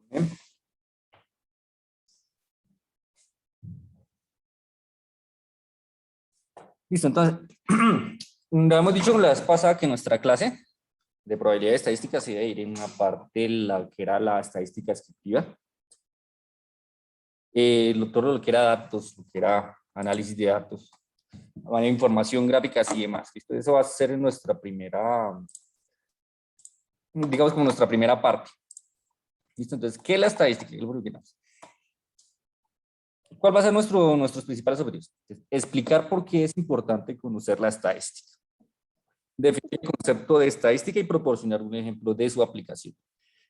Bien. Listo, entonces, lo hemos dicho la vez pasada que nuestra clase de probabilidad de estadística se iba a ir en una parte de la que era la estadística descriptiva. Todo lo que era datos, lo que era análisis de datos, información gráfica y demás. ¿Listo? Eso va a ser nuestra primera, digamos como nuestra primera parte. ¿Listo? Entonces, ¿qué es la estadística? ¿Cuál va a ser nuestros principales objetivos? Explicar por qué es importante conocer la estadística. Definir el concepto de estadística y proporcionar un ejemplo de su aplicación.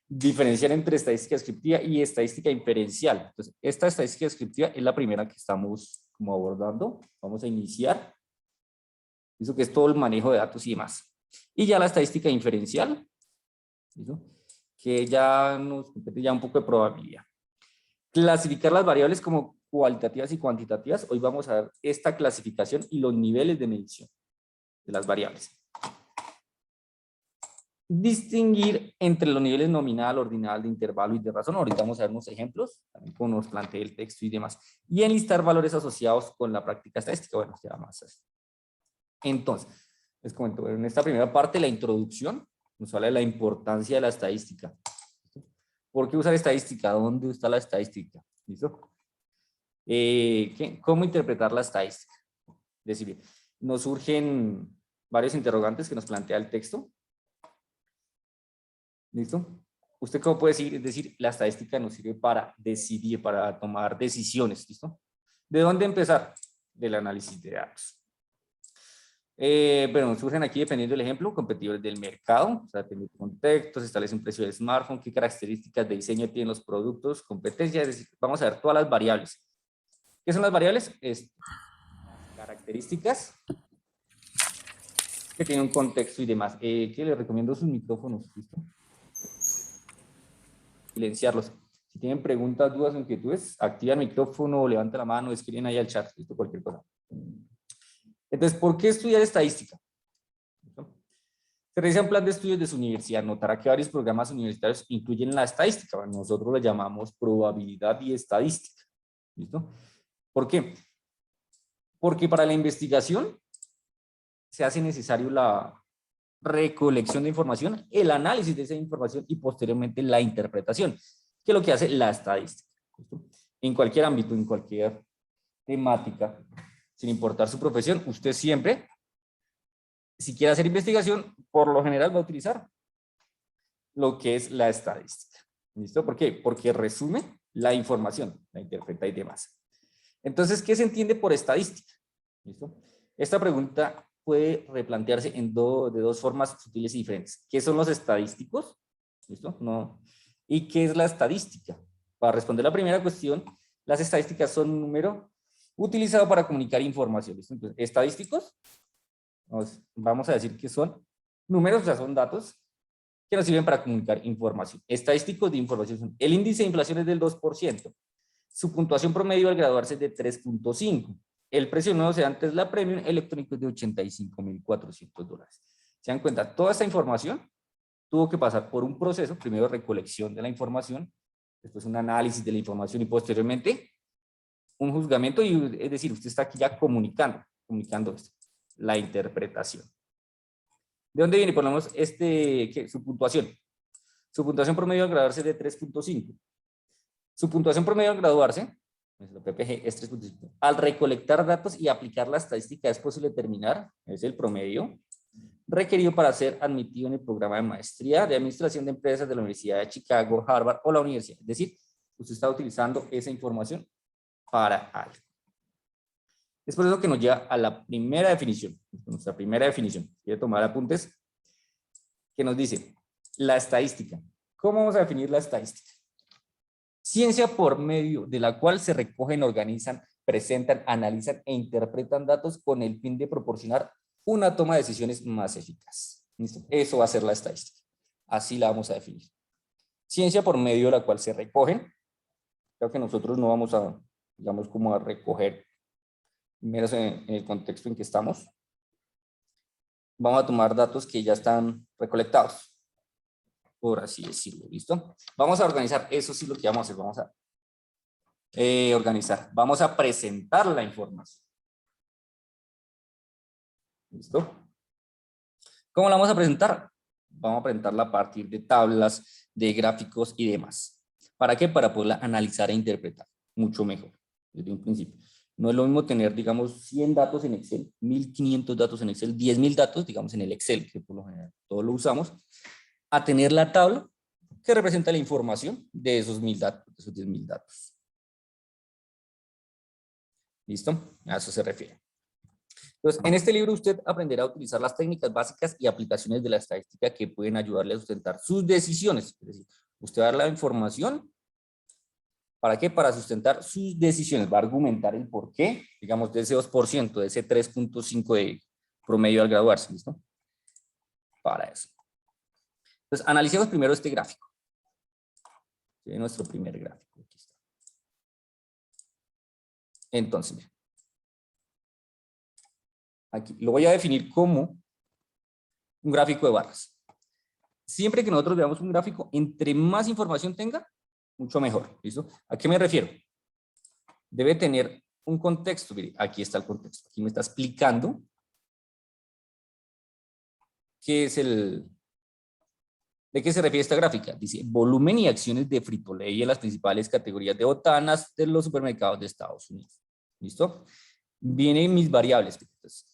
Diferenciar entre estadística descriptiva y estadística inferencial. Entonces, esta estadística descriptiva es la primera que estamos como abordando. Vamos a iniciar. Eso que es todo el manejo de datos y demás. Y ya la estadística inferencial, ¿listo? Que ya nos compete ya un poco de probabilidad. Clasificar las variables como cualitativas y cuantitativas. Hoy vamos a ver esta clasificación y los niveles de medición de las variables. Distinguir entre los niveles nominal, ordinal, de intervalo y de razón. Ahorita vamos a ver unos ejemplos, también como nos plantea el texto y demás. Y enlistar valores asociados con la práctica estadística. Bueno, ya más así. Entonces, les comento, en esta primera parte, la introducción, nos habla de la importancia de la estadística. ¿Por qué usar estadística? ¿Dónde está la estadística? ¿Listo? ¿Cómo interpretar la estadística? Es decir, nos surgen varios interrogantes que nos plantea el texto. ¿Listo? ¿Usted cómo puede decir? Es decir, la estadística nos sirve para decidir, para tomar decisiones. ¿Listo? ¿De dónde empezar? Del análisis de datos. Bueno, surgen aquí, dependiendo del ejemplo, competidores del mercado, o sea, depende del contexto, se establece un precio de smartphone, qué características de diseño tienen los productos, competencia, es decir, vamos a ver todas las variables. ¿Qué son las variables? Características que tienen un contexto y demás. ¿Qué les recomiendo? Sus micrófonos, ¿listo? Silenciarlos. Si tienen preguntas, dudas o inquietudes, activa el micrófono, levanta la mano, escriben ahí al chat, ¿listo? Cualquier cosa. Entonces, ¿por qué estudiar estadística? Se realiza un plan de estudios de su universidad. Notará que varios programas universitarios incluyen la estadística. Nosotros le llamamos probabilidad y estadística. ¿Listo? ¿Por qué? Porque para la investigación se hace necesario la recolección de información, el análisis de esa información y posteriormente la interpretación, que es lo que hace la estadística. ¿Listo? En cualquier ámbito, en cualquier temática, sin importar su profesión, usted siempre, si quiere hacer investigación, por lo general va a utilizar lo que es la estadística. ¿Listo? ¿Por qué? Porque resume la información, la interpreta y demás. Entonces, ¿qué se entiende por estadística? ¿Listo? Esta pregunta puede replantearse de dos formas sutiles y diferentes. ¿Qué son los estadísticos? ¿Listo? No. ¿Y qué es la estadística? Para responder la primera cuestión, las estadísticas son un número utilizado para comunicar información. ¿Listo? Entonces, estadísticos, vamos a decir que son números, o sea, son datos que nos sirven para comunicar información. Estadísticos de información son: el índice de inflación es del 2%, su puntuación promedio al graduarse es de 3.5, el precio nuevo sedán Tesla Premium electrónico es de $85.400. ¿Se dan cuenta? Toda esta información tuvo que pasar por un proceso, primero recolección de la información, después un análisis de la información y posteriormente un juzgamiento, y es decir, usted está aquí ya comunicando esto, la interpretación. ¿De dónde viene? Por lo menos su puntuación. Su puntuación promedio al graduarse es de 3.5. Su puntuación promedio al graduarse, nuestro PPG, es 3.5. Al recolectar datos y aplicar la estadística es posible determinar, es el promedio, requerido para ser admitido en el programa de maestría de administración de empresas de la Universidad de Chicago, Harvard o la universidad. Es decir, usted está utilizando esa información para algo. Es por eso que nos lleva a la primera definición, nuestra primera definición. Quiere tomar apuntes, que nos dice la estadística. ¿Cómo vamos a definir la estadística? Ciencia por medio de la cual se recogen, organizan, presentan, analizan e interpretan datos con el fin de proporcionar una toma de decisiones más eficaz. ¿Listo? Eso va a ser la estadística. Así la vamos a definir. Ciencia por medio de la cual se recogen. Creo que nosotros no vamos a, digamos, como a recoger, menos en el contexto en que estamos. Vamos a tomar datos que ya están recolectados. por así decirlo, ¿listo? Vamos a organizar, eso sí lo que vamos a hacer, vamos a organizar, vamos a presentar la información, ¿listo? ¿Cómo la vamos a presentar? Vamos a presentarla a partir de tablas, de gráficos y demás. ¿Para qué? Para poderla analizar e interpretar mucho mejor, desde un principio. No es lo mismo tener, digamos, 100 datos en Excel, 1500 datos en Excel, 10.000 datos, digamos, en el Excel, que por lo general todos lo usamos, a tener la tabla que representa la información de esos 1000 datos, de esos 10.000 datos. ¿Listo? A eso se refiere. Entonces, en este libro usted aprenderá a utilizar las técnicas básicas y aplicaciones de la estadística que pueden ayudarle a sustentar sus decisiones. Es decir, usted va a dar la información, ¿para qué? Para sustentar sus decisiones, va a argumentar el por qué, digamos, de ese 2%, de ese 3.5 de promedio al graduarse, ¿listo? Para eso. Entonces, analicemos primero este gráfico. Este nuestro primer gráfico. Aquí está. Entonces, miren. Aquí lo voy a definir como un gráfico de barras. Siempre que nosotros veamos un gráfico, entre más información tenga, mucho mejor. ¿Listo? ¿A qué me refiero? Debe tener un contexto. Mire, aquí está el contexto. Aquí me está explicando qué es ¿de qué se refiere esta gráfica? Dice volumen y acciones de Frito-Lay en las principales categorías de botanas de los supermercados de Estados Unidos. ¿Listo? Vienen mis variables. Entonces,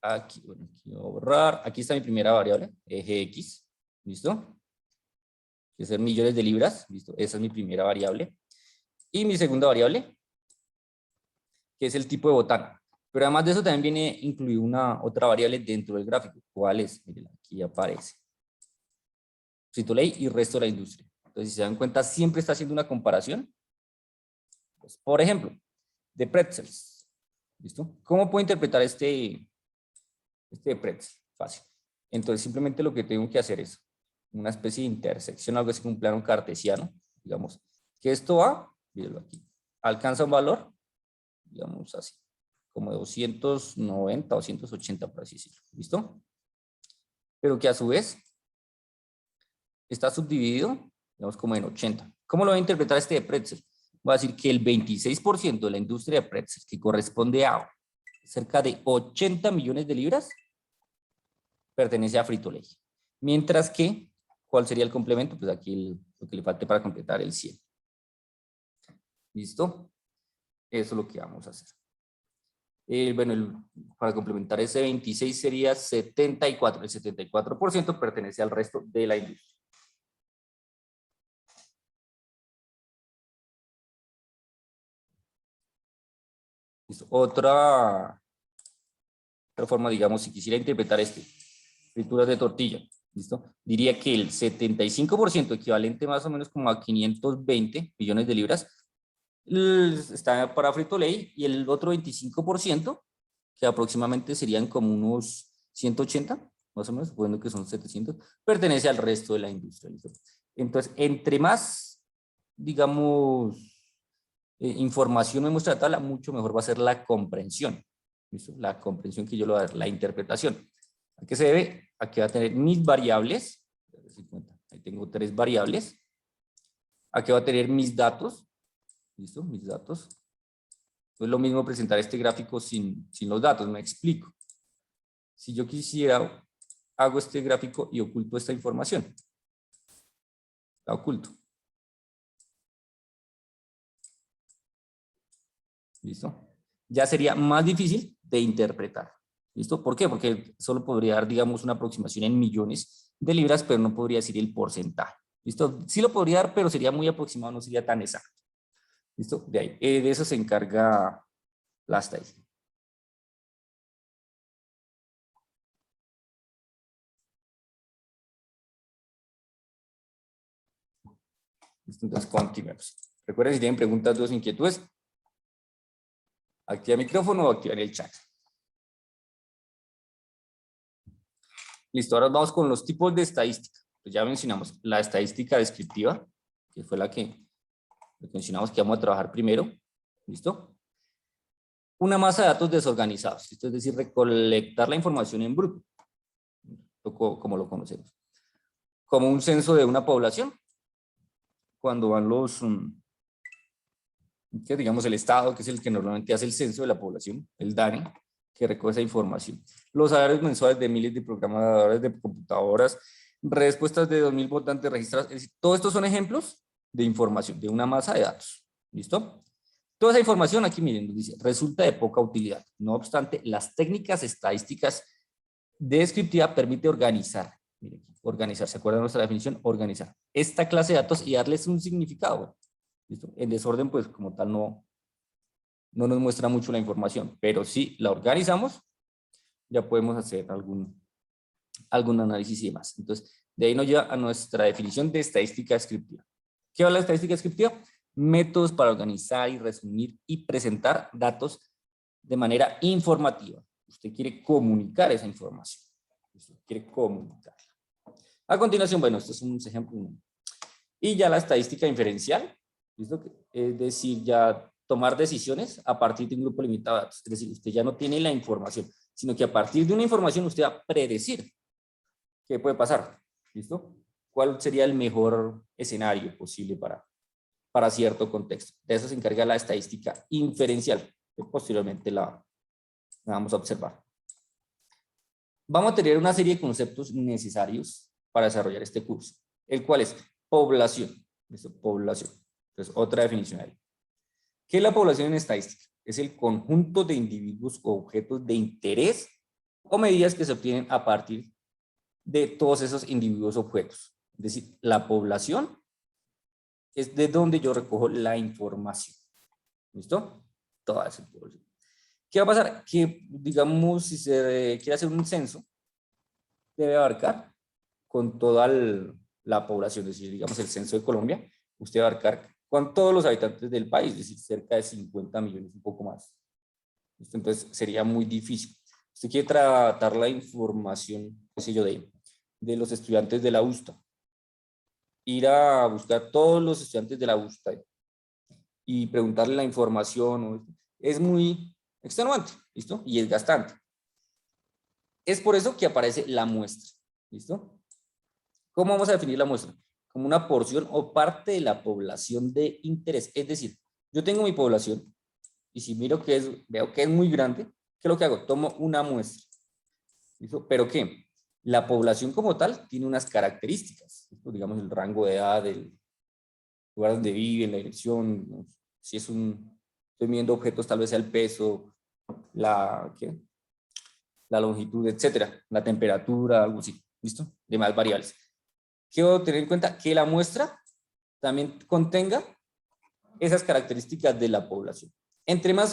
aquí, bueno, aquí voy a borrar. Aquí está mi primera variable, eje X. ¿Listo? Que son millones de libras. ¿Listo? Esa es mi primera variable. Y mi segunda variable, que es el tipo de botana. Pero además de eso también viene incluida una otra variable dentro del gráfico. ¿Cuál es? Miren, aquí aparece. Frito-Lay y resto de la industria. Entonces, si se dan cuenta, siempre está haciendo una comparación. Pues, por ejemplo, de pretzels. ¿Listo? ¿Cómo puedo interpretar este pretzel? Fácil. Entonces, simplemente lo que tengo que hacer es una especie de intersección, algo así como un plano cartesiano. Digamos que esto va, mírenlo aquí, alcanza un valor, digamos así, como de 290, 280, por así decirlo. ¿Listo? Pero que a su vez está subdividido, digamos, como en 80. ¿Cómo lo voy a interpretar este de pretzel? Voy a decir que el 26% de la industria de pretzel, que corresponde a cerca de 80 millones de libras, pertenece a Frito-Lay. Mientras que, ¿cuál sería el complemento? Pues aquí lo que le falte para completar el 100. ¿Listo? Eso es lo que vamos a hacer. Bueno, para complementar ese 26 sería 74. El 74% pertenece al resto de la industria. ¿Listo? Otra forma, digamos, si quisiera interpretar frituras de tortilla, ¿listo? Diría que el 75%, equivalente más o menos como a 520 millones de libras, está para Frito-Lay, y el otro 25%, que aproximadamente serían como unos 180, más o menos, suponiendo que son 700, pertenece al resto de la industria, ¿listo? Entonces, entre más, digamos, información me muestra la tabla, mucho mejor va a ser la comprensión. ¿Listo? La comprensión que yo le voy a dar, la interpretación. ¿A qué se debe? A que va a tener mis variables. Ahí tengo 3 variables. A que va a tener mis datos. ¿Listo? Mis datos. No es lo mismo presentar este gráfico sin los datos, me explico. Si yo quisiera, hago este gráfico y oculto esta información. La oculto. ¿Listo? Ya sería más difícil de interpretar. ¿Listo? ¿Por qué? Porque solo podría dar, digamos, una aproximación en millones de libras, pero no podría decir el porcentaje. ¿Listo? Sí lo podría dar, pero sería muy aproximado, no sería tan exacto. ¿Listo? De ahí. De eso se encarga la estadística. ¿Listo? Entonces, continuemos. Recuerden, si tienen preguntas, dudas, inquietudes, activa el micrófono o activar el chat. Listo, ahora vamos con los tipos de estadística. Pues ya mencionamos la estadística descriptiva, que fue la que mencionamos que vamos a trabajar primero. ¿Listo? Una masa de datos desorganizados, esto es decir, recolectar la información en bruto, como lo conocemos. como un censo de una población, cuando van los, que digamos el Estado, que es el que normalmente hace el censo de la población, el DANE, que recoge esa información. Los salarios mensuales de miles de programadores de computadoras, respuestas de 2.000 votantes registrados, es decir, todos estos son ejemplos de información, de una masa de datos. ¿Listo? Toda esa información aquí, miren, nos dice, resulta de poca utilidad. No obstante, las técnicas estadísticas descriptiva permite organizar. Miren, organizar, ¿se acuerdan de nuestra definición? Organizar esta clase de datos y darles un significado. ¿Listo? El desorden, pues, como tal, no nos muestra mucho la información, pero si la organizamos, ya podemos hacer algún análisis y demás. Entonces, de ahí nos lleva a nuestra definición de estadística descriptiva. ¿Qué va la estadística descriptiva? Métodos para organizar y resumir y presentar datos de manera informativa. Usted quiere comunicar esa información. Usted quiere comunicarla. A continuación, bueno, estos son unos ejemplos. Y ya la estadística inferencial, ¿listo? Es decir, ya tomar decisiones a partir de un grupo limitado de datos. Es decir, usted ya no tiene la información, sino que a partir de una información usted va a predecir qué puede pasar. ¿Listo? ¿Cuál sería el mejor escenario posible para cierto contexto? De eso se encarga la estadística inferencial, que posteriormente la vamos a observar. Vamos a tener una serie de conceptos necesarios para desarrollar este curso, el cual es población. ¿Listo? Población. Entonces, otra definición ahí. ¿Qué es la población en estadística? Es el conjunto de individuos o objetos de interés o medidas que se obtienen a partir de todos esos individuos objetos. Es decir, la población es de donde yo recojo la información. ¿Listo? Toda esa población. ¿Qué va a pasar? Que, digamos, si se quiere hacer un censo, debe abarcar con toda la población, es decir, digamos, el censo de Colombia, usted va a abarcar con todos los habitantes del país, es decir, cerca de 50 millones, un poco más. ¿Listo? Entonces, sería muy difícil. Usted quiere tratar la información, qué sé yo, de los estudiantes de la USTA, ir a buscar todos los estudiantes de la USTA y preguntarle la información, es muy extenuante, ¿listo? Y es gastante. Es por eso que aparece la muestra, ¿listo? ¿Cómo vamos a definir la muestra? Como una porción o parte de la población de interés. Es decir, yo tengo mi población y si miro que veo que es muy grande, ¿qué es lo que hago? Tomo una muestra. ¿Listo? ¿Pero qué? La población como tal tiene unas características, ¿listo? Digamos el rango de edad, el lugar donde vive, la dirección, ¿no? Si es estoy midiendo objetos, tal vez sea el peso, la longitud, etcétera, la temperatura, algo así, ¿listo? Demás variables. Quiero tener en cuenta que la muestra también contenga esas características de la población. Entre más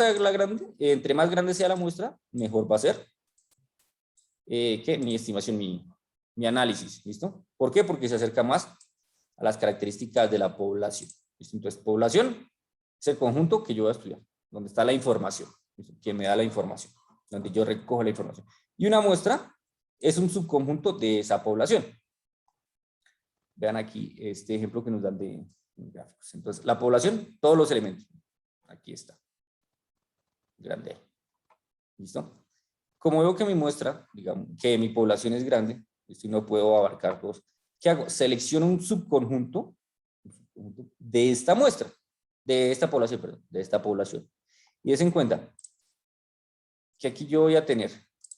grande sea la muestra, mejor va a ser mi estimación, mi análisis, ¿listo? ¿Por qué? Porque se acerca más a las características de la población. ¿Listo? Entonces, población es el conjunto que yo voy a estudiar, donde está la información, ¿listo? Quien me da la información, donde yo recojo la información. Y una muestra es un subconjunto de esa población. Vean aquí este ejemplo que nos dan de gráficos. Entonces, la población, todos los elementos. Aquí está. Grande. ¿Listo? Como veo que mi muestra, digamos, que mi población es grande, y no puedo abarcar todos, ¿qué hago? Selecciono un subconjunto de esta muestra, de esta población, perdón, de esta población. Y des en cuenta que aquí yo voy a tener,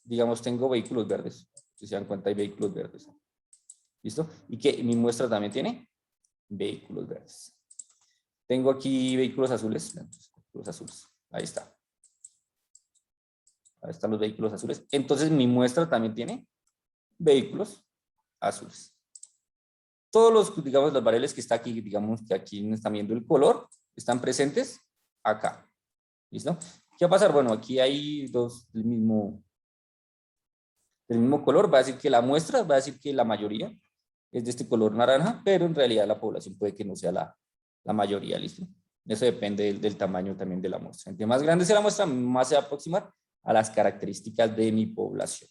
digamos, tengo vehículos verdes. Si se dan cuenta, hay vehículos verdes. ¿Listo? Y que mi muestra también tiene vehículos verdes. Tengo aquí vehículos azules. Vehículos azules. Ahí está. Ahí están los vehículos azules. Entonces mi muestra también tiene vehículos azules. Todos los, digamos, las variables que está aquí, digamos que aquí no están viendo el color, están presentes acá. ¿Listo? ¿Qué va a pasar? Bueno, aquí hay dos del mismo color. Va a decir que la muestra, va a decir que la mayoría es de este color naranja, pero en realidad la población puede que no sea la mayoría, ¿listo? Eso depende del tamaño también de la muestra. Entre más grande sea la muestra, más se va a aproximar a las características de mi población.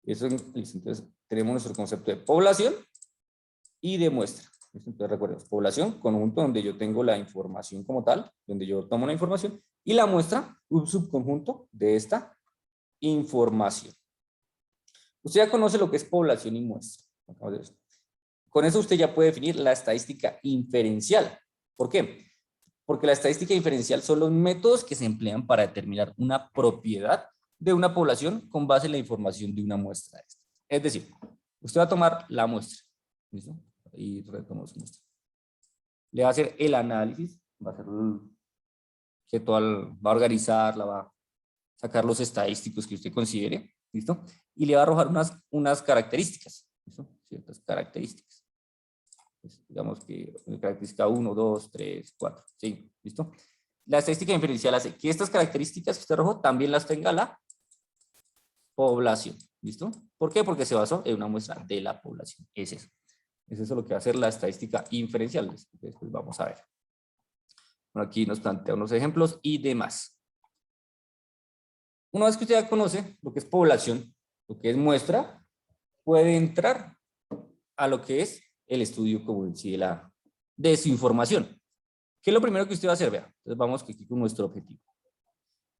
Eso, ¿listo? Entonces, tenemos nuestro concepto de población y de muestra. ¿Listo? Entonces, recordemos, población, conjunto donde yo tengo la información como tal, donde yo tomo la información, y la muestra, un subconjunto de esta información. Usted ya conoce lo que es población y muestra. Acabamos de ver esto. Con eso usted ya puede definir la estadística inferencial. ¿Por qué? Porque la estadística inferencial son los métodos que se emplean para determinar una propiedad de una población con base en la información de una muestra. Es decir, usted va a tomar la muestra, ¿listo? Y retomamos su muestra. Le va a hacer el análisis, va a hacer que va a organizarla, va a sacar los estadísticos que usted considere, ¿listo? Y le va a arrojar unas características, ¿listo? Ciertas características. Pues digamos que característica 1, 2, 3, 4, 5, ¿listo? La estadística inferencial hace que estas características que usted arrojó también las tenga la población, ¿listo? ¿Por qué? Porque se basó en una muestra de la población. Es eso. Es eso lo que va a hacer la estadística inferencial. Después vamos a ver. Bueno, aquí nos plantea unos ejemplos y demás. Una vez que usted ya conoce lo que es población, lo que es muestra, puede entrar a lo que es el estudio como en sí de su información. ¿Qué es lo primero que usted va a hacer? Vea, entonces vamos aquí con nuestro objetivo.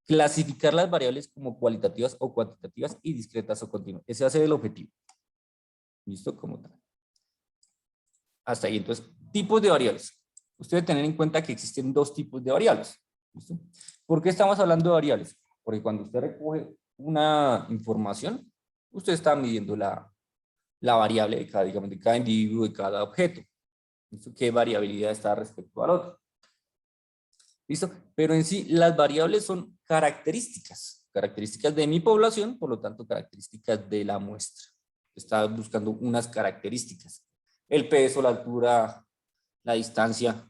Clasificar las variables como cualitativas o cuantitativas y discretas o continuas. Ese va a ser el objetivo. ¿Listo? Como tal. Hasta ahí. Entonces, tipos de variables. Usted debe tener en cuenta que existen dos tipos de variables. ¿Listo? ¿Por qué estamos hablando de variables? Porque cuando usted recoge una información, usted está midiendo la variable de cada, digamos, de cada individuo, de cada objeto. ¿Listo? ¿Qué variabilidad está respecto al otro? ¿Listo? Pero en sí, las variables son características de mi población, por lo tanto, características de la muestra. Está buscando unas características. El peso, la altura, la distancia,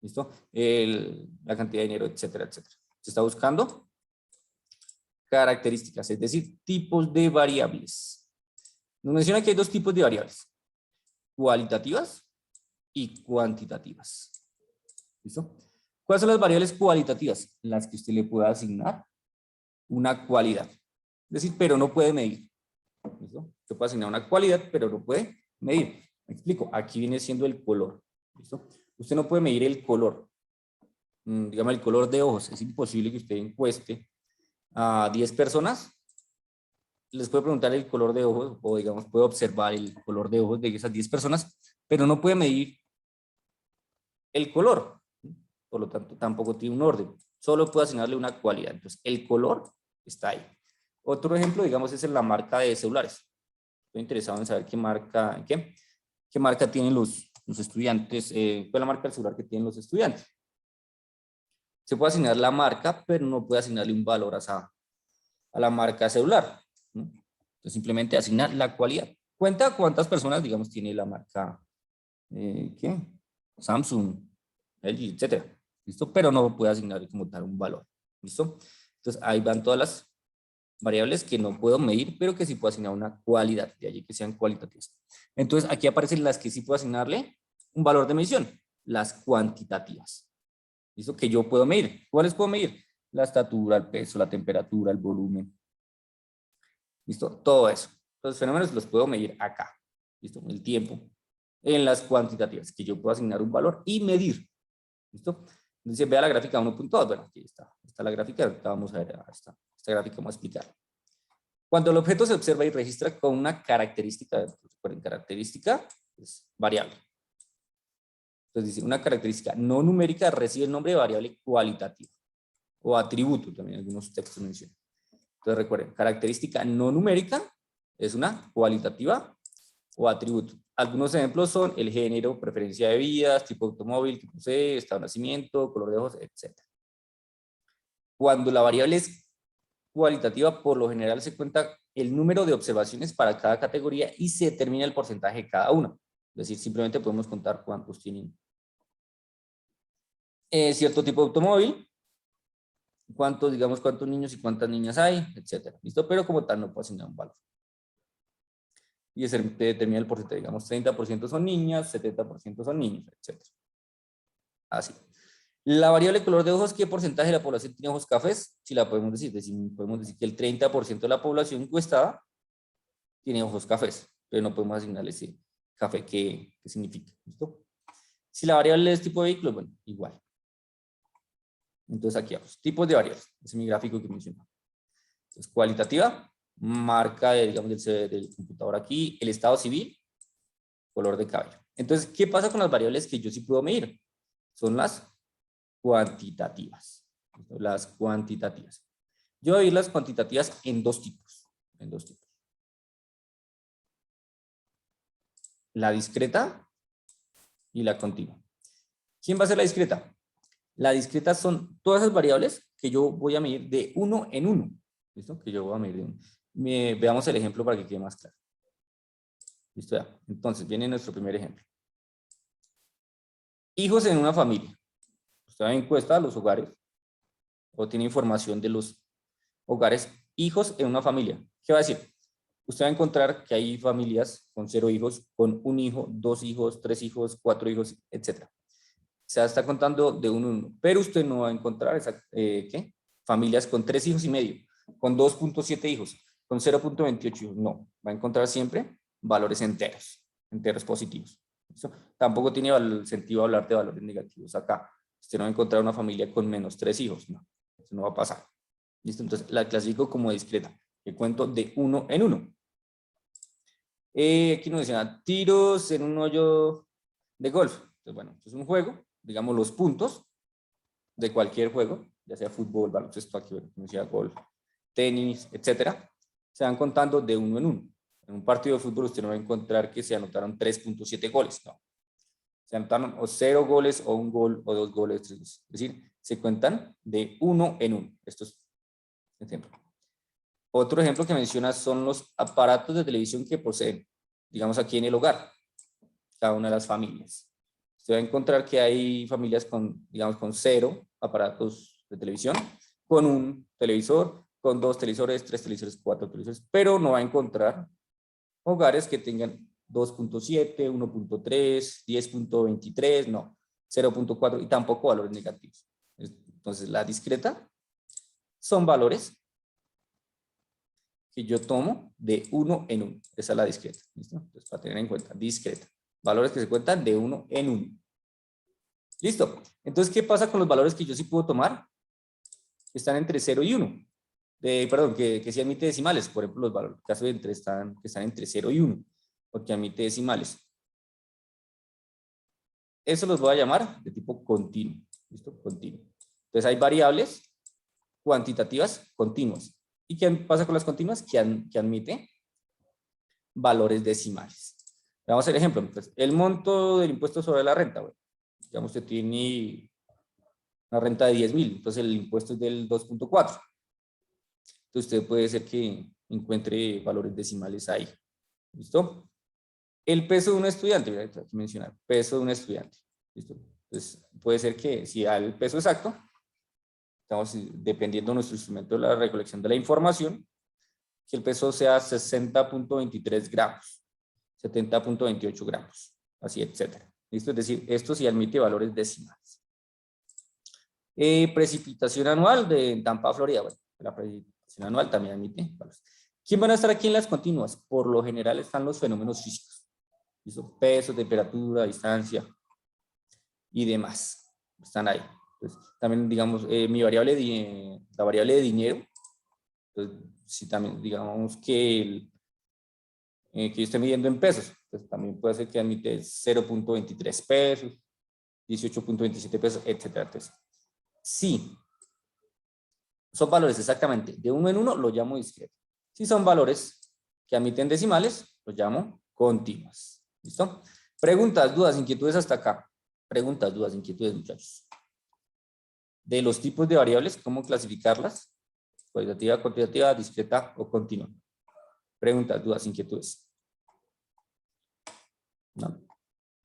¿listo? La cantidad de dinero, etcétera, etcétera. Se está buscando características, es decir, tipos de variables. Nos menciona que hay dos tipos de variables, cualitativas y cuantitativas. ¿Listo? ¿Cuáles son las variables cualitativas? Las que usted le pueda asignar una cualidad. Es decir, pero no puede medir. ¿Listo? Usted puede asignar una cualidad, pero no puede medir. Me explico. Aquí viene siendo el color. ¿Listo? Usted no puede medir el color. Digamos, el color de ojos. Es imposible que usted encueste a 10 personas. Les puede preguntar el color de ojos o, digamos, puede observar el color de ojos de esas 10 personas, pero no puede medir el color. Por lo tanto, tampoco tiene un orden. Solo puede asignarle una cualidad. Entonces, el color está ahí. Otro ejemplo, digamos, es en la marca de celulares. Estoy interesado en saber qué marca tienen los estudiantes, cuál es la marca del celular que tienen los estudiantes. Se puede asignar la marca, pero no puede asignarle un valor a la marca celular, ¿no? Entonces, simplemente asignar la cualidad. Cuenta cuántas personas, digamos, tiene la marca, Samsung, LG, etcétera. ¿Listo? Pero no puede asignar como tal un valor. ¿Listo? Entonces, ahí van todas las variables que no puedo medir, pero que sí puedo asignar una cualidad, de allí que sean cualitativas. Entonces, aquí aparecen las que sí puedo asignarle un valor de medición, las cuantitativas. ¿Listo? Que yo puedo medir. ¿Cuáles puedo medir? La estatura, el peso, la temperatura, el volumen. ¿Listo? Todo eso. Los fenómenos los puedo medir acá. ¿Listo? El tiempo. En las cuantitativas, que yo puedo asignar un valor y medir. ¿Listo? Entonces, vea la gráfica 1.2. Bueno, aquí está la gráfica. Ahorita vamos a ver esta gráfica, vamos a explicar. Cuando el objeto se observa y registra con una característica, recuerden, característica es variable. Entonces dice, una característica no numérica recibe el nombre de variable cualitativa o atributo, también algunos textos mencionan. Entonces recuerden, característica no numérica es una cualitativa o atributo. Algunos ejemplos son el género, preferencia de vías, tipo de automóvil que posee, estado de nacimiento, color de ojos, etc. Cuando la variable es cualitativa, por lo general se cuenta el número de observaciones para cada categoría y se determina el porcentaje de cada una. Es decir, simplemente podemos contar cuántos tienen cierto tipo de automóvil, cuántos niños y cuántas niñas hay, etcétera. ¿Listo? Pero como tal no puedo asignar un valor. Y se determina el porcentaje, digamos 30% son niñas, 70% son niños, etcétera. Así. La variable color de ojos, ¿qué porcentaje de la población tiene ojos cafés? Si la podemos decir, podemos decir que el 30% de la población encuestada tiene ojos cafés, pero no podemos asignarle ese café qué significa. ¿Listo? Si la variable es tipo de vehículo, bueno, igual. Entonces aquí vamos, tipos de variables. Ese es mi gráfico que mencionaba. Entonces, cualitativa, marca, digamos, del computador aquí, el estado civil, color de cabello. Entonces, ¿qué pasa con las variables que yo sí puedo medir? Son las cuantitativas. Las cuantitativas. Yo voy a ver las cuantitativas en dos tipos. La discreta y la continua. ¿Quién va a ser la discreta? La discreta son todas esas variables que yo voy a medir de uno en uno. ¿Listo? Que yo voy a medir de uno. Veamos el ejemplo para que quede más claro. Listo ya. Entonces, viene nuestro primer ejemplo. Hijos en una familia. Usted encuesta a los hogares o tiene información de los hogares. Hijos en una familia. ¿Qué va a decir? Usted va a encontrar que hay familias con 0 hijos, con 1 hijo, 2 hijos, 3 hijos, 4 hijos, etc. O sea, está contando de uno en uno. Pero usted no va a encontrar familias con 3 hijos y medio, con 2.7 hijos, con 0.28 hijos. No, va a encontrar siempre valores enteros positivos. ¿Listo? Tampoco tiene sentido hablar de valores negativos acá. Usted no va a encontrar una familia con menos 3 hijos. No, eso no va a pasar. ¿Listo? Entonces la clasifico como discreta, que cuento de uno en uno. Aquí nos menciona tiros en un hoyo de golf. Entonces, bueno, es un juego, digamos los puntos de cualquier juego, ya sea fútbol, baloncesto, aquí como decía, golf, tenis, etcétera, se van contando de uno en uno. En un partido de fútbol usted no va a encontrar que se anotaron 3.7 goles, no. Se anotaron o 0 goles, o 1 gol, o 2 goles, 3 goles. Es decir, se cuentan de uno en uno. Esto es ejemplo. Otro ejemplo que menciona son los aparatos de televisión que poseen, digamos aquí en el hogar, cada una de las familias. Usted va a encontrar que hay familias con, digamos, con 0 aparatos de televisión, con 1 televisor, con 2 televisores, 3 televisores, 4 televisores, pero no va a encontrar hogares que tengan 2.7, 1.3, 10.23, no, 0.4 y tampoco valores negativos. Entonces, la discreta son valores que yo tomo de uno en uno. Esa es la discreta. ¿Listo? Entonces, para tener en cuenta, discreta. Valores que se cuentan de uno en uno. ¿Listo? Entonces, ¿qué pasa con los valores que yo sí puedo tomar? Que están entre 0 y 1. Perdón, que sí admite decimales. Por ejemplo, los valores que están entre 0 y 1. Porque admite decimales. Eso los voy a llamar de tipo continuo. ¿Listo? Continuo. Entonces, hay variables cuantitativas continuas. ¿Y qué pasa con las continuas? Que admite valores decimales. Vamos a hacer ejemplo. Entonces, el monto del impuesto sobre la renta. Bueno, digamos, usted tiene una renta de 10.000, entonces el impuesto es del 2.4. Entonces, usted puede ser que encuentre valores decimales ahí. ¿Listo? El peso de un estudiante, mira, aquí mencionar, peso de un estudiante. ¿Listo? Entonces, puede ser que si al peso exacto, estamos dependiendo de nuestro instrumento de la recolección de la información, que el peso sea 60.23 gramos, 70.28 gramos, así, etcétera. ¿Listo? Es decir, esto sí admite valores decimales. Precipitación anual de Tampa, Florida. Bueno, la precipitación anual también admite valores. ¿Quién van a estar aquí en las continuas? Por lo general están los fenómenos físicos. ¿Listo? Peso, temperatura, distancia y demás. Están ahí. Entonces, también, digamos, la variable de dinero. Entonces, si también, digamos que que yo esté midiendo en pesos, pues también puede ser que admite 0.23 pesos, 18.27 pesos, etcétera. Entonces, sí, son valores exactamente de uno en uno, lo llamo discreto. Si son valores que admiten decimales, los llamo continuas. ¿Listo? Preguntas, dudas, inquietudes hasta acá. Preguntas, dudas, inquietudes, muchachos. De los tipos de variables, ¿cómo clasificarlas? Cualitativa, cuantitativa, discreta o continua. Preguntas, dudas, inquietudes. No.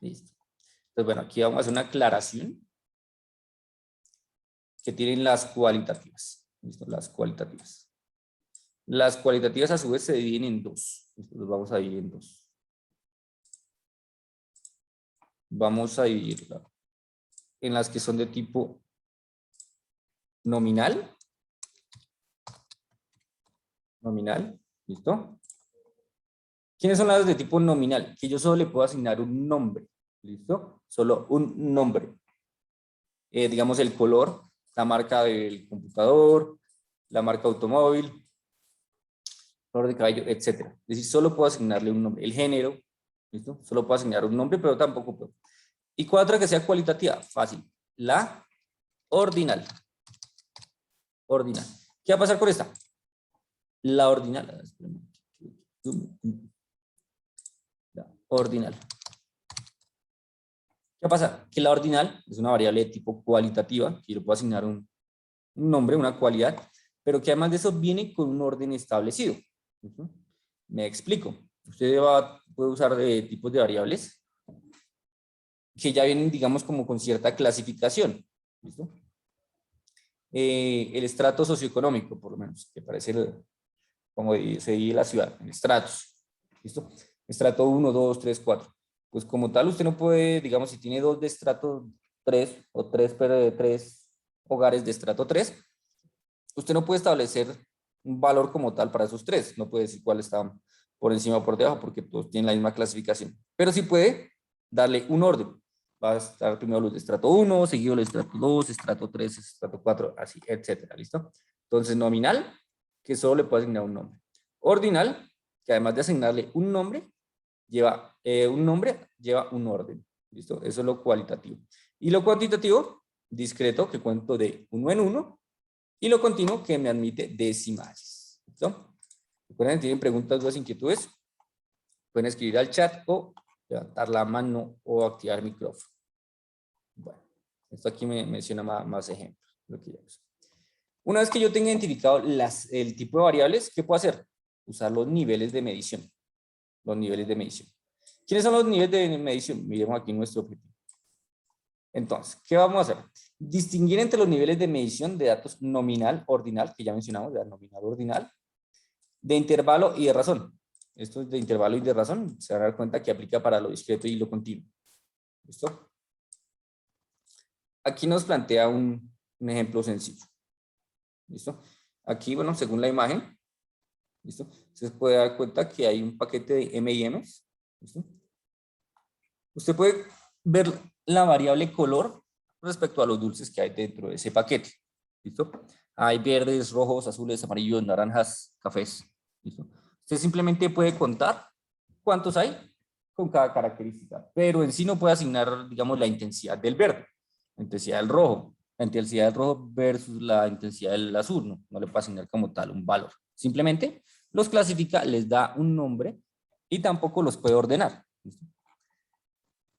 Listo. Entonces, bueno, aquí vamos a hacer una aclaración que tienen las cualitativas. ¿Listo? Las cualitativas. Las cualitativas a su vez se dividen en dos. Los vamos a dividir en dos. Vamos a dividirla en las que son de tipo nominal. Nominal. ¿Listo? ¿Quiénes son las de tipo nominal? Que yo solo le puedo asignar un nombre. ¿Listo? Solo un nombre. Digamos el color, la marca del computador, la marca automóvil, color de cabello, etc. Es decir, solo puedo asignarle un nombre. El género, ¿Listo? Solo puedo asignar un nombre, pero tampoco puedo. ¿Y cuál otra que sea cualitativa? Fácil. La ordinal. Ordinal. ¿Qué va a pasar con esta? La ordinal. La ordinal. ¿Qué pasa? Que la ordinal es una variable de tipo cualitativa, que yo le puedo asignar un nombre, una cualidad, pero que además de eso viene con un orden establecido. ¿Listo? Me explico. Usted puede usar tipos de variables que ya vienen, digamos, como con cierta clasificación. ¿Listo? El estrato socioeconómico, por lo menos, que parece como se divide la ciudad, en estratos. ¿Listo? Estrato 1, 2, 3, 4. Pues como tal, usted no puede, digamos, si tiene dos de estrato 3 o tres hogares de estrato 3, usted no puede establecer un valor como tal para esos tres. No puede decir cuál está por encima o por debajo porque todos tienen la misma clasificación. Pero sí puede darle un orden. Va a estar primero los de estrato 1, seguido el estrato 2, estrato 3, estrato 4, así, etcétera. ¿Listo? Entonces, nominal, que solo le puede asignar un nombre. Ordinal, que además de asignarle un nombre, lleva un orden. ¿Listo? Eso es lo cualitativo. Y lo cuantitativo, discreto, que cuento de 1 en 1. Y lo continuo, que me admite decimales. ¿Listo? Recuerden, tienen preguntas, dudas, inquietudes, pueden escribir al chat o levantar la mano o activar el micrófono. Bueno, esto aquí me menciona más ejemplos. Una vez que yo tenga identificado el tipo de variables, ¿qué puedo hacer? Usar los niveles de medición. Los niveles de medición. ¿Quiénes son los niveles de medición? Miremos aquí nuestro objetivo. Entonces, ¿qué vamos a hacer? Distinguir entre los niveles de medición de datos nominal, ordinal, que ya mencionamos, de nominal, ordinal, de intervalo y de razón. Esto es de intervalo y de razón, se van a dar cuenta que aplica para lo discreto y lo continuo. ¿Listo? Aquí nos plantea un ejemplo sencillo. ¿Listo? Aquí, bueno, según la imagen, ¿listo? Se puede dar cuenta que hay un paquete de M&M's. ¿Listo? Usted puede ver la variable color respecto a los dulces que hay dentro de ese paquete. ¿Listo? Hay verdes, rojos, azules, amarillos, naranjas, cafés. ¿Listo? Usted simplemente puede contar cuántos hay con cada característica, pero en sí no puede asignar, digamos, la intensidad del verde, la intensidad del rojo, la intensidad del rojo versus la intensidad del azul. No le puede asignar como tal un valor. Simplemente los clasifica, les da un nombre y tampoco los puede ordenar. ¿Listo?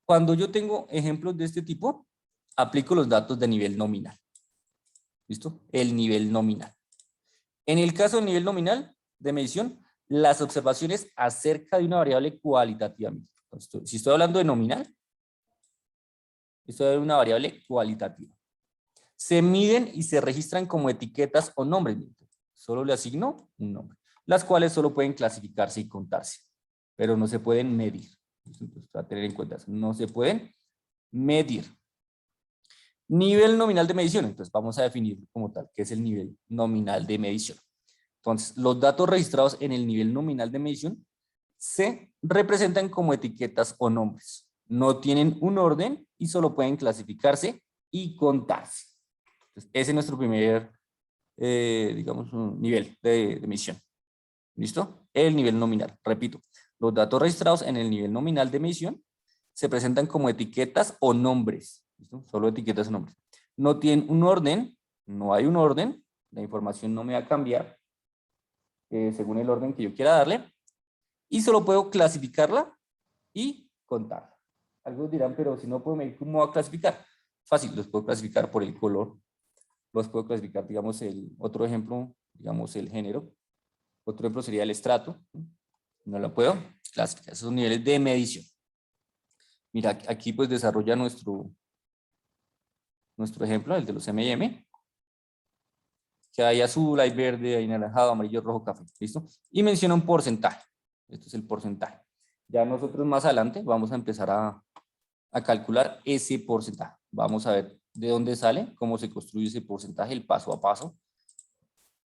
Cuando yo tengo ejemplos de este tipo, aplico los datos de nivel nominal. ¿Listo? El nivel nominal. En el caso del nivel nominal de medición, las observaciones acerca de una variable cualitativamente. Entonces, si estoy hablando de nominal, estoy hablando de una variable cualitativa. Se miden y se registran como etiquetas o nombres. Solo le asigno un nombre, las cuales solo pueden clasificarse y contarse, pero no se pueden medir. Entonces, para tener en cuenta, no se pueden medir. Nivel nominal de medición. Entonces, vamos a definir como tal, ¿qué es el nivel nominal de medición? Entonces, los datos registrados en el nivel nominal de medición se representan como etiquetas o nombres. No tienen un orden y solo pueden clasificarse y contarse. Entonces, ese es nuestro primer, digamos, nivel de medición. ¿Listo? El nivel nominal. Repito, los datos registrados en el nivel nominal de medición se presentan como etiquetas o nombres. ¿Listo? Solo etiquetas o nombres. No tienen un orden, no hay un orden, la información no me va a cambiar según el orden que yo quiera darle, y solo puedo clasificarla y contarla. Algunos dirán, pero si no puedo medir, ¿cómo voy a clasificar? Fácil, los puedo clasificar por el color, los puedo clasificar, digamos, otro ejemplo, digamos, el género. Otro ejemplo sería el estrato. No lo puedo clasificar, esos son niveles de medición. Mira, aquí pues desarrolla nuestro ejemplo, el de los M&M, que hay azul, hay verde, hay naranjado, amarillo, rojo, café, ¿listo? Y menciona un porcentaje. Este es el porcentaje. Ya nosotros más adelante vamos a empezar a calcular ese porcentaje. Vamos a ver de dónde sale, cómo se construye ese porcentaje, el paso a paso.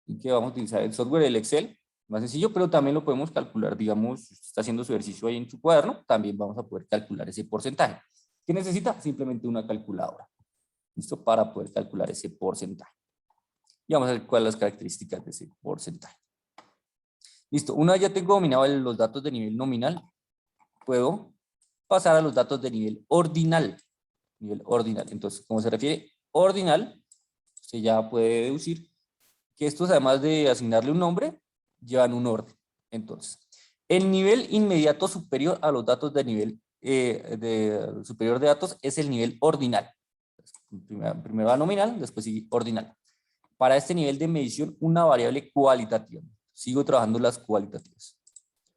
Y que vamos a utilizar el software, el Excel, más sencillo, pero también lo podemos calcular, digamos, si usted está haciendo su ejercicio ahí en su cuaderno, también vamos a poder calcular ese porcentaje. ¿Qué necesita? Simplemente una calculadora. ¿Listo? Para poder calcular ese porcentaje. Y vamos a ver cuáles son las características de ese porcentaje. Listo. Una vez ya tengo dominado los datos de nivel nominal, puedo pasar a los datos de nivel ordinal. Nivel ordinal. Entonces, como se refiere ordinal, usted ya puede deducir que estos, además de asignarle un nombre, llevan un orden. Entonces, el nivel inmediato superior a los datos de nivel superior de datos es el nivel ordinal. Primero va nominal, después sigue ordinal. Para este nivel de medición, una variable cualitativa. Sigo trabajando las cualitativas.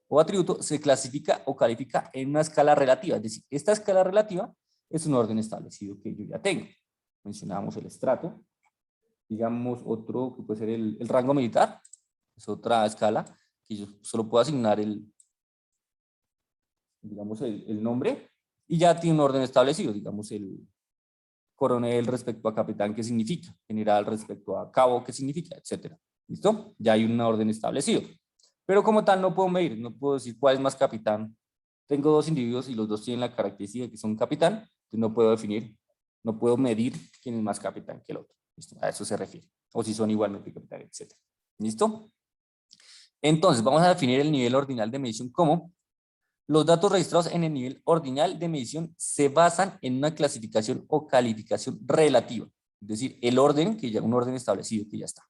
O atributo se clasifica o califica en una escala relativa. Es decir, esta escala relativa es un orden establecido que yo ya tengo. Mencionábamos el estrato. Digamos otro que puede ser el rango militar. Es otra escala que yo solo puedo asignar digamos el nombre y ya tiene un orden establecido. Digamos el coronel respecto a capitán, ¿qué significa? General respecto a cabo, ¿qué significa? Etcétera. ¿Listo? Ya hay un orden establecido. Pero como tal no puedo medir, no puedo decir cuál es más capitán. Tengo dos individuos y los dos tienen la característica que son capitán, entonces no puedo definir, no puedo medir quién es más capitán que el otro. ¿Listo? A eso se refiere. O si son igualmente capitán, etcétera. ¿Listo? Entonces vamos a definir el nivel ordinal de medición como los datos registrados en el nivel ordinal de medición se basan en una clasificación o calificación relativa. Es decir, el orden, que ya un orden establecido que ya está.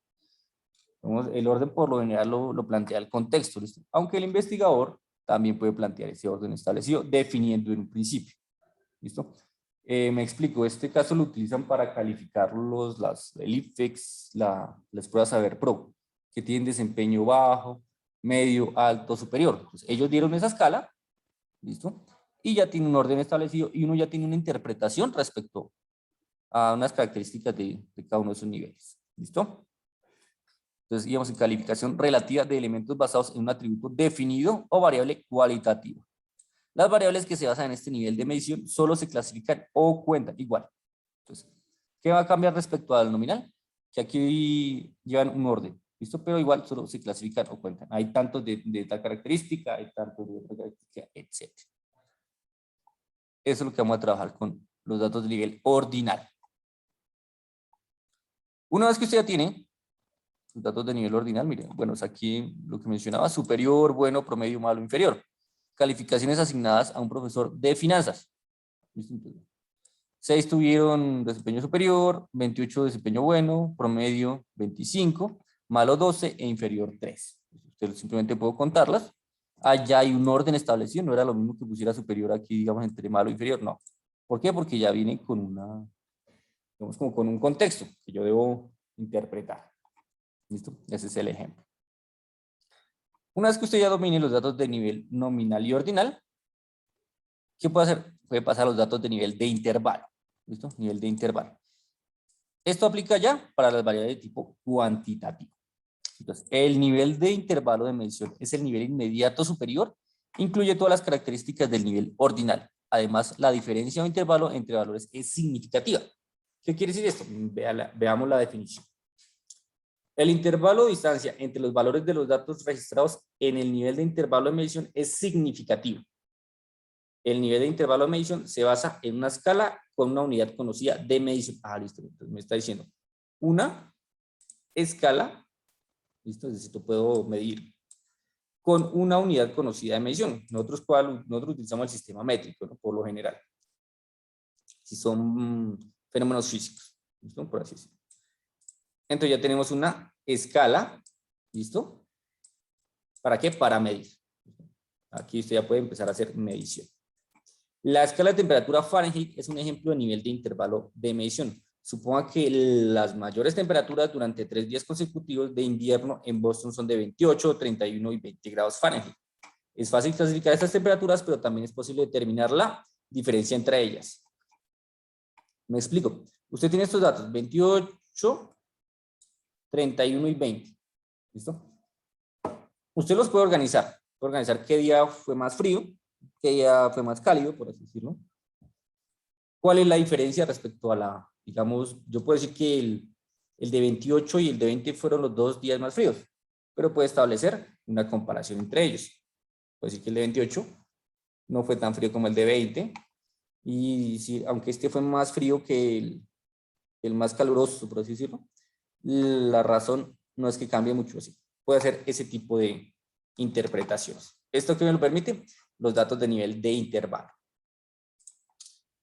El orden por lo general lo plantea el contexto, ¿listo? Aunque el investigador también puede plantear ese orden establecido definiendo en un principio. ¿Listo? Me explico, este caso lo utilizan para calificar el IFEX, las pruebas Saber Pro, que tienen desempeño bajo, medio, alto, superior. Entonces, ellos dieron esa escala, ¿listo? Y ya tiene un orden establecido y uno ya tiene una interpretación respecto a unas características de cada uno de esos niveles. ¿Listo? Entonces, íbamos en calificación relativa de elementos basados en un atributo definido o variable cualitativa. Las variables que se basan en este nivel de medición solo se clasifican o cuentan igual. Entonces, ¿qué va a cambiar respecto al nominal? Que aquí llevan un orden, ¿listo? Pero igual solo se clasifican o cuentan. Hay tantos de tal característica, hay tantos de otra característica, etc. Eso es lo que vamos a trabajar con los datos de nivel ordinal. Una vez que usted ya tiene los datos de nivel ordinal, miren, bueno, es aquí lo que mencionaba, superior, bueno, promedio, malo, inferior. Calificaciones asignadas a un profesor de finanzas. 6 tuvieron desempeño superior, 28 desempeño bueno, promedio 25, malo 12 e inferior 3. Usted simplemente puedo contarlas. Allá hay un orden establecido, no era lo mismo que pusiera superior aquí, digamos, entre malo e inferior, no. ¿Por qué? Porque ya viene con digamos, como con un contexto que yo debo interpretar. ¿Listo? Ese es el ejemplo. Una vez que usted ya domine los datos de nivel nominal y ordinal, ¿qué puede hacer? Puede pasar a los datos de nivel de intervalo. ¿Listo? Nivel de intervalo. Esto aplica ya para las variables de tipo cuantitativo. Entonces, el nivel de intervalo de medición es el nivel inmediato superior, incluye todas las características del nivel ordinal. Además, la diferencia o intervalo entre valores es significativa. ¿Qué quiere decir esto? Veamos la definición. El intervalo de distancia entre los valores de los datos registrados en el nivel de intervalo de medición es significativo. El nivel de intervalo de medición se basa en una escala con una unidad conocida de medición. Ah, listo. Entonces me está diciendo una escala, listo, necesito puedo medir con una unidad conocida de medición. Nosotros utilizamos el sistema métrico, ¿no? Por lo general. Si son fenómenos físicos, ¿listo? Por así decirlo. Entonces ya tenemos una escala, ¿listo? ¿Para qué? Para medir. Aquí usted ya puede empezar a hacer medición. La escala de temperatura Fahrenheit es un ejemplo de nivel de intervalo de medición. Suponga que las mayores temperaturas durante 3 días consecutivos de invierno en Boston son de 28, 31 y 20 grados Fahrenheit. Es fácil clasificar estas temperaturas, pero también es posible determinar la diferencia entre ellas. Me explico. Usted tiene estos datos, 28, 31 y 20. ¿Listo? Usted los puede organizar. Puede organizar qué día fue más frío, qué día fue más cálido, por así decirlo. ¿Cuál es la diferencia respecto a digamos, yo puedo decir que el de 28 y el de 20 fueron los 2 días más fríos, pero puede establecer una comparación entre ellos. Puede decir que el de 28 no fue tan frío como el de 20, y si, aunque este fue más frío que el más caluroso, por así decirlo, la razón no es que cambie mucho así. Puede hacer ese tipo de interpretaciones. ¿Esto qué me lo permite? Los datos de nivel de intervalo.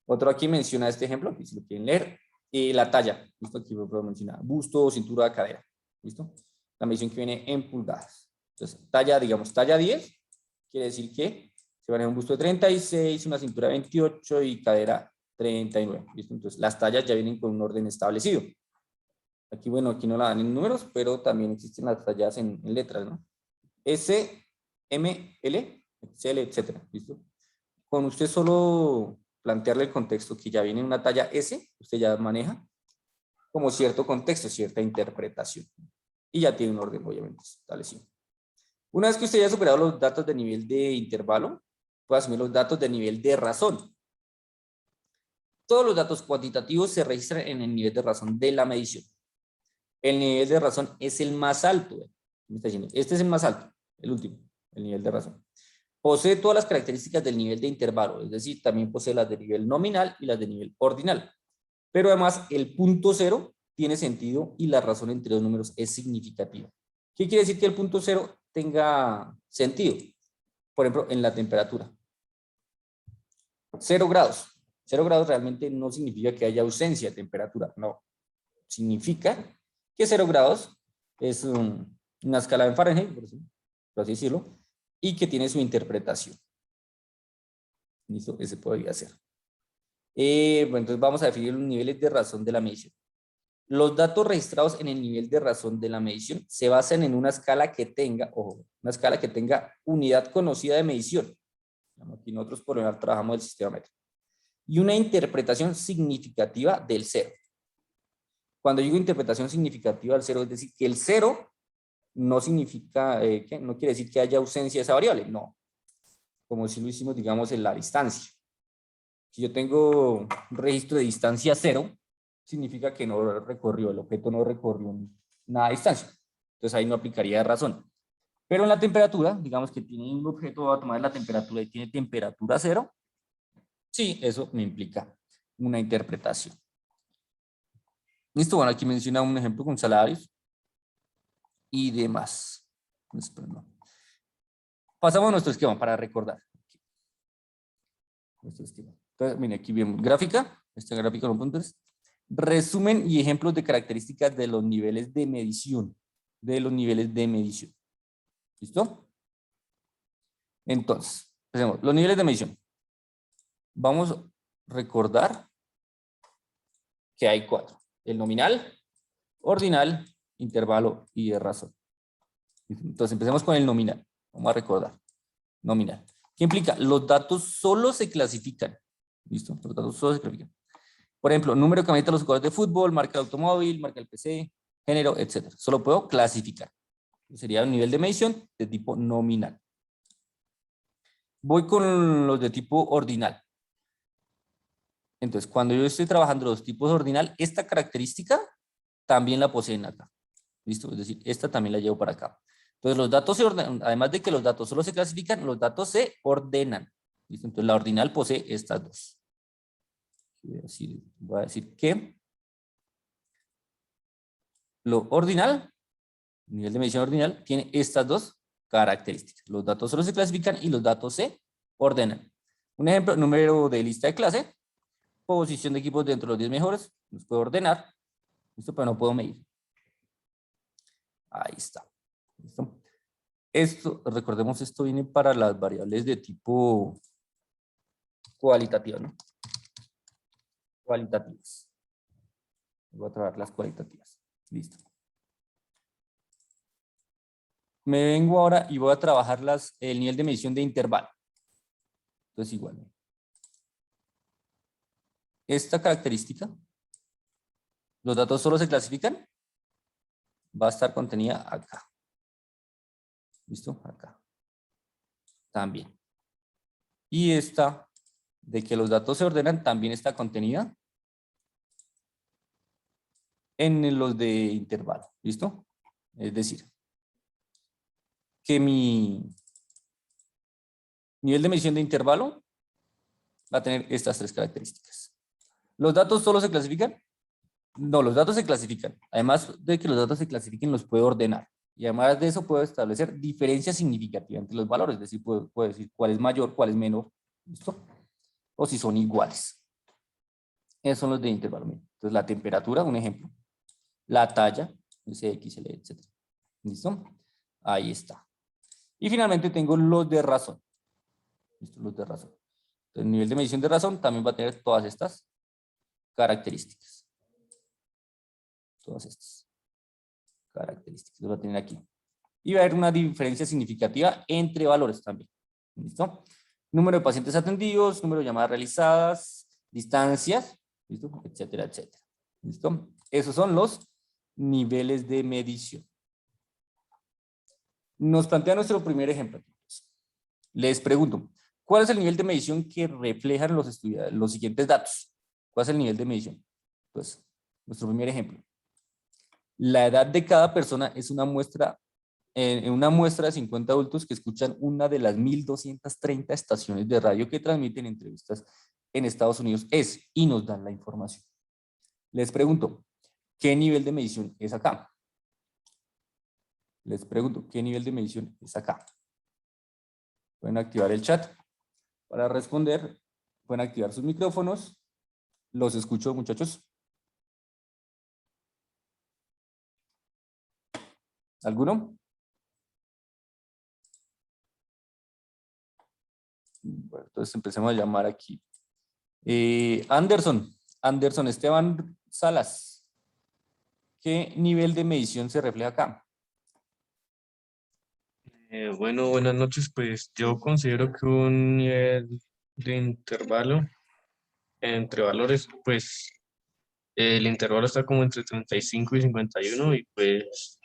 Otro aquí menciona este ejemplo, aquí si lo quieren leer, la talla. ¿Listo? Aquí lo puedo mencionar. Busto, cintura, cadera. ¿Listo? La medición que viene en pulgadas. Entonces, talla, digamos, talla 10, quiere decir que se maneja un busto de 36, una cintura de 28 y cadera 39. ¿Listo? Entonces, las tallas ya vienen con un orden establecido. Aquí, bueno, aquí no la dan en números, pero también existen las tallas en letras, ¿no? S, M, L, XL, etcétera. ¿Listo? Con usted solo plantearle el contexto que ya viene en una talla S, usted ya maneja como cierto contexto, cierta interpretación. Y ya tiene un orden, obviamente, establecido. Una vez que usted haya superado los datos de nivel de intervalo, puede asumir los datos de nivel de razón. Todos los datos cuantitativos se registran en el nivel de razón de la medición. El nivel de razón es el más alto. Me está diciendo, este es el más alto, el último, el nivel de razón. Posee todas las características del nivel de intervalo, es decir, también posee las de nivel nominal y las de nivel ordinal. Pero además, el punto cero tiene sentido y la razón entre los números es significativa. ¿Qué quiere decir que el punto cero tenga sentido? Por ejemplo, en la temperatura. 0 grados. 0 grados realmente no significa que haya ausencia de temperatura, no. Significa que 0 grados es una escala en Fahrenheit, por así decirlo, y que tiene su interpretación. ¿Listo? Ese podría ser. Bueno, entonces vamos a definir los niveles de razón de la medición. Los datos registrados en el nivel de razón de la medición se basan en una escala que tenga, ojo, una escala que tenga unidad conocida de medición. Aquí nosotros por lo general trabajamos el sistema métrico. Y una interpretación significativa del cero. Cuando digo interpretación significativa del cero, es decir, que el cero no significa, no quiere decir que haya ausencia de esa variable, no. Como si lo hicimos, digamos, en la distancia. Si yo tengo un registro de distancia 0, significa que no recorrió, el objeto no recorrió nada de distancia. Entonces ahí no aplicaría de razón. Pero en la temperatura, digamos que tiene un objeto, va a tomar la temperatura y tiene temperatura 0, sí, eso me implica una interpretación. Listo, bueno, aquí menciona un ejemplo con salarios y demás. Pasamos a nuestro esquema para recordar. Nuestro esquema. Entonces, mire, aquí vemos gráfica, esta gráfica con puntos. Resumen y ejemplos de características de los niveles de medición. ¿Listo? Entonces, empecemos. Los niveles de medición. Vamos a recordar que hay 4. El nominal, ordinal, intervalo y de razón. Entonces, empecemos con el nominal. Vamos a recordar. Nominal. ¿Qué implica? Los datos solo se clasifican. ¿Listo? Los datos solo se clasifican. Por ejemplo, número de camisetas de los jugadores de fútbol, marca del automóvil, marca del PC, género, etc. Solo puedo clasificar. Sería un nivel de medición de tipo nominal. Voy con los de tipo ordinal. Entonces, cuando yo estoy trabajando los tipos ordinal, esta característica también la poseen acá. ¿Listo? Es decir, esta también la llevo para acá. Entonces, los datos se ordenan, además de que los datos solo se clasifican, los datos se ordenan. ¿Listo? Entonces, la ordinal posee estas dos. Voy a decir que lo ordinal, nivel de medición ordinal, tiene estas dos características. Los datos solo se clasifican y los datos se ordenan. Un ejemplo, número de lista de clase, posición de equipos dentro de los 10 mejores, los puedo ordenar, ¿listo? Pero no puedo medir. Ahí está. ¿Listo? Esto, recordemos, esto viene para las variables de tipo cualitativa, ¿no? Cualitativas. Voy a trabajar las cualitativas. Listo. Me vengo ahora y voy a trabajar el nivel de medición de intervalo. Entonces, igual. Esta característica, los datos solo se clasifican, va a estar contenida acá. ¿Listo? Acá. También. Y esta, de que los datos se ordenan, también está contenida en los de intervalo. ¿Listo? Es decir, que mi nivel de medición de intervalo va a tener estas tres características. ¿Los datos solo se clasifican? No, los datos se clasifican. Además de que los datos se clasifiquen, los puedo ordenar. Y además de eso puedo establecer diferencia significativa entre los valores. Es decir, puedo decir cuál es mayor, cuál es menor. ¿Listo? O si son iguales. Esos son los de intervalo mínimo. Entonces, la temperatura, un ejemplo. La talla, SX, L, etc. ¿Listo? Ahí está. Y finalmente tengo los de razón. ¿Listo? Los de razón. El nivel de medición de razón también va a tener todas estas características. Todas estas características. Los va a tener aquí. Y va a haber una diferencia significativa entre valores también. ¿Listo? Número de pacientes atendidos, número de llamadas realizadas, distancias, ¿listo? Etcétera, etcétera. ¿Listo? Esos son los niveles de medición. Nos plantea nuestro primer ejemplo. Les pregunto, ¿cuál es el nivel de medición que reflejan los siguientes datos? ¿Cuál es el nivel de medición? Pues, nuestro primer ejemplo. La edad de cada persona es una muestra, en una muestra de 50 adultos que escuchan una de las 1230 estaciones de radio que transmiten entrevistas en Estados Unidos y nos dan la información. Les pregunto, ¿qué nivel de medición es acá? Les pregunto, ¿qué nivel de medición es acá? Pueden activar el chat para responder. Pueden activar sus micrófonos. Los escucho, muchachos. ¿Alguno? Bueno, entonces empecemos a llamar aquí. Anderson Esteban Salas. ¿Qué nivel de medición se refleja acá? Bueno, buenas noches. Pues yo considero que un nivel de intervalo entre valores, pues el intervalo está como entre 35 y 51 y pues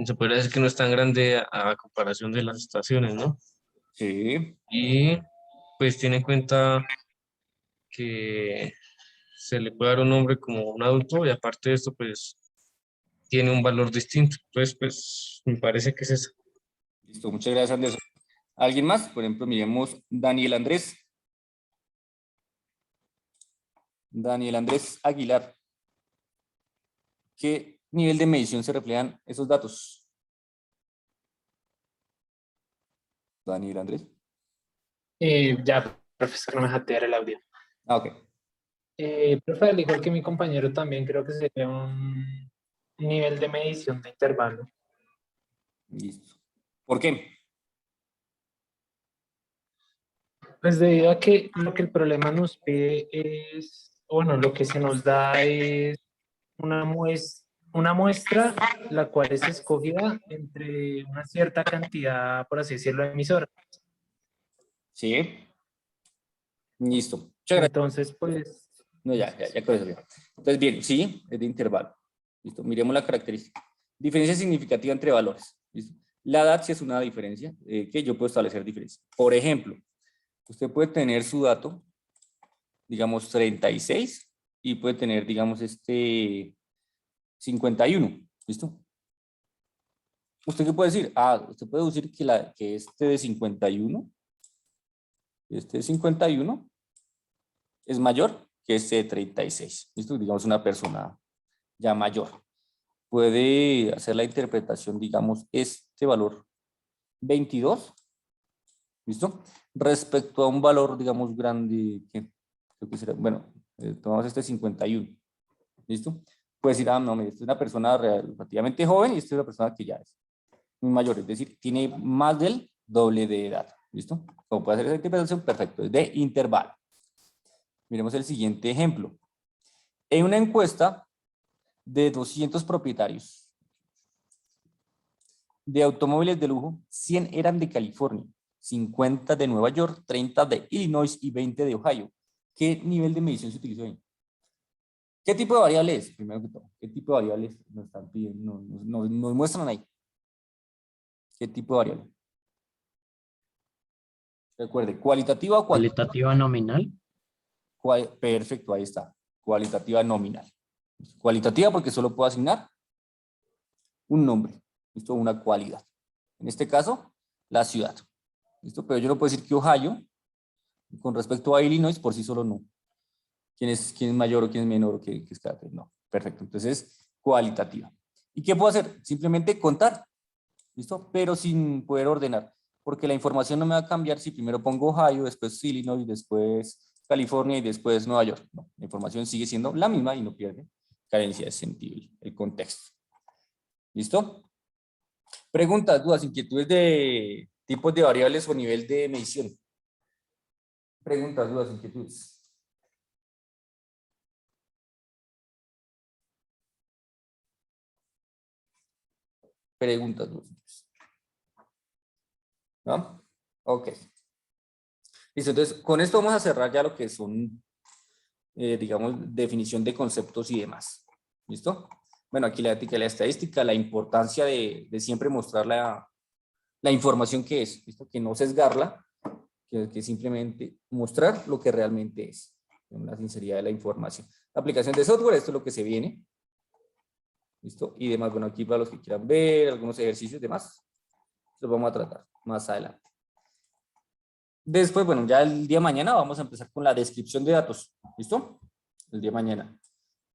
se puede decir que no es tan grande a comparación de las estaciones, ¿no? Sí. Y pues tiene en cuenta que se le puede dar un nombre como un adulto y aparte de esto pues tiene un valor distinto. Entonces pues me parece que es eso. Listo, muchas gracias, Anderson. ¿Alguien más? Por ejemplo, miremos Daniel Andrés. Daniel Andrés Aguilar. ¿Qué nivel de medición se reflejan esos datos? Daniel Andrés. Ya, profesor, no me jatear el audio. Ah, ok. Profe, al igual que mi compañero, también creo que sería un nivel de medición de intervalo. Listo. ¿Por qué? Pues debido a que lo que el problema nos pide es, bueno, lo que se nos da es una muestra, la cual es escogida entre una cierta cantidad, por así decirlo, de emisoras. Sí. Listo. Muchas gracias. Entonces, pues, No, ya con eso. Ya. Entonces, bien, sí, es de intervalo. Listo. Miremos la característica. Diferencia significativa entre valores. ¿Listo? La edad sí es una diferencia que yo puedo establecer diferencia. Por ejemplo, usted puede tener su dato, digamos, 36 y puede tener, digamos, 51. ¿Listo? ¿Usted qué puede decir? Ah, usted puede decir que este de 51 es mayor que este de 36. ¿Listo? Digamos una persona ya mayor. Puede hacer la interpretación, digamos, este valor 22, ¿listo? Respecto a un valor, digamos, grande, que creo que será, bueno, tomamos este 51, ¿listo? Puede decir, ah, no, esta es una persona relativamente joven y esta es una persona que ya es muy mayor, es decir, tiene más del doble de edad, ¿listo? Como puede hacer esa interpretación, perfecto, es de intervalo. Miremos el siguiente ejemplo. En una encuesta de 200 propietarios de automóviles de lujo, 100 eran de California, 50 de Nueva York, 30 de Illinois y 20 de Ohio. ¿Qué nivel de medición se utilizó ahí? ¿Qué tipo de variable es? Primero que todo, ¿qué tipo de variables nos están pidiendo? Nos muestran ahí. ¿Qué tipo de variable? Recuerde, ¿cualitativa o cuantitativa? Cualitativa nominal. Perfecto, ahí está. Cualitativa nominal. Cualitativa porque solo puedo asignar un nombre, ¿listo? Una cualidad. En este caso, la ciudad. ¿Listo? Pero yo no puedo decir que Ohio, con respecto a Illinois, por sí solo no. ¿Quién es mayor o quién es menor o qué es cada? No. Perfecto. Entonces, cualitativa. ¿Y qué puedo hacer? Simplemente contar. ¿Listo? Pero sin poder ordenar. Porque la información no me va a cambiar si primero pongo Ohio, después Illinois, después California y después Nueva York. No, la información sigue siendo la misma y no pierde carencia de sentido, el contexto. ¿Listo? Preguntas, dudas, inquietudes de tipos de variables o nivel de medición. Preguntas, dudas, inquietudes. Preguntas, dudas. ¿No? Ok. Listo, entonces con esto vamos a cerrar ya lo que son, digamos, definición de conceptos y demás. ¿Listo? Bueno, aquí la ética y la estadística, la importancia de siempre mostrar la información que es, ¿listo? Que no sesgarla, que simplemente mostrar lo que realmente es, la sinceridad de la información. La aplicación de software, esto es lo que se viene. ¿Listo? Y demás, bueno, aquí para los que quieran ver, algunos ejercicios y demás, los vamos a tratar más adelante. Después, bueno, ya el día de mañana vamos a empezar con la descripción de datos. ¿Listo? El día de mañana.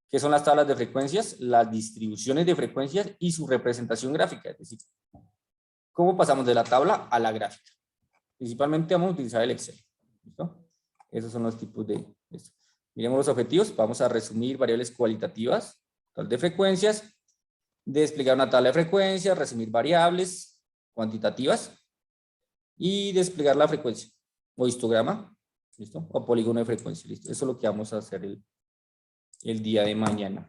¿Qué son las tablas de frecuencias? Las distribuciones de frecuencias y su representación gráfica. Es decir, ¿cómo pasamos de la tabla a la gráfica? Principalmente vamos a utilizar el Excel. ¿Listo? Esos son los tipos de esto. Miremos los objetivos. Vamos a resumir variables cualitativas, de frecuencias, desplegar una tabla de frecuencias, resumir variables cuantitativas y desplegar la frecuencia o histograma, ¿listo? O polígono de frecuencia, ¿listo? Eso es lo que vamos a hacer el día de mañana.